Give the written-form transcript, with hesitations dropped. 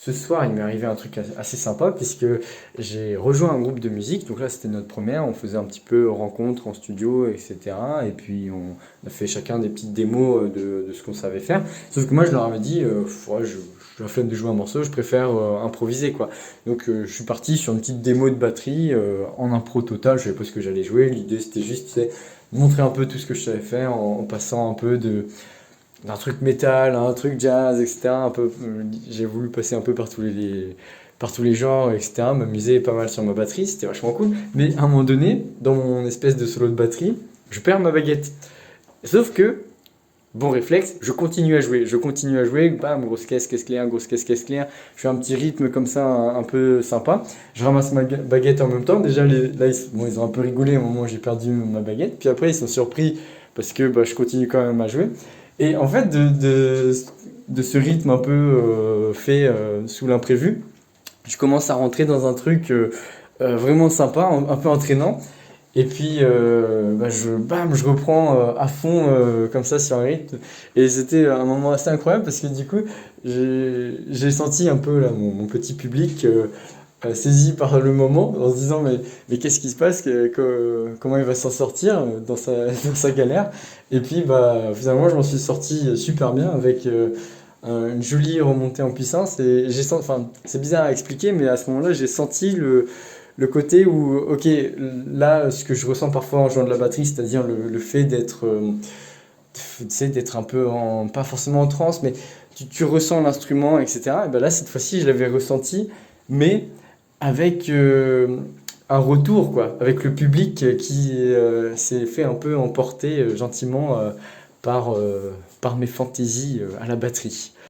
ce soir, il m'est arrivé un truc assez sympa puisque j'ai rejoint un groupe de musique. Donc là, c'était notre première. On faisait un petit peu rencontre en studio, etc. Et puis, on a fait chacun des petites démos de ce qu'on savait faire. Sauf que moi, je leur avais dit, ouais, j'ai la flemme de jouer un morceau, je préfère improviser, quoi. Donc, je suis parti sur une petite démo de batterie en impro total. Je savais pas ce que j'allais jouer. L'idée, c'était juste, tu sais, montrer un peu tout ce que je savais faire en passant un peu d'un truc métal à un truc jazz, etc. Un peu, j'ai voulu passer un peu par tous les genres, etc. M'amuser pas mal sur ma batterie, c'était vachement cool. Mais à un moment donné, dans mon espèce de solo de batterie, je perds ma baguette. Sauf que, bon réflexe, je continue à jouer. Je continue à jouer, bam, grosse caisse claire, grosse caisse claire. Je fais un petit rythme comme ça, un peu sympa. Je ramasse ma baguette en même temps. Déjà, là, bon, ils ont un peu rigolé au moment où j'ai perdu ma baguette. Puis après, ils sont surpris parce que bah, je continue quand même à jouer. Et en fait, de ce rythme un peu fait sous l'imprévu, je commence à rentrer dans un truc vraiment sympa, un peu entraînant. Et puis, bah, bam, je reprends à fond comme ça sur un rythme. Et c'était un moment assez incroyable parce que du coup, j'ai senti un peu là, mon petit public saisi par le moment en se disant mais qu'est-ce qui se passe, comment il va s'en sortir dans dans sa galère. Et puis, bah, finalement, je m'en suis sorti super bien avec une jolie remontée en puissance. Et enfin, c'est bizarre à expliquer, mais à ce moment-là, j'ai senti le côté où, ok, là, ce que je ressens parfois en jouant de la batterie, c'est-à-dire le fait d'être, tu sais, d'être un peu pas forcément en transe, mais tu ressens l'instrument, etc. Et ben là, cette fois-ci, je l'avais ressenti, mais avec un retour, quoi, avec le public qui s'est fait un peu emporter gentiment par mes fantaisies à la batterie.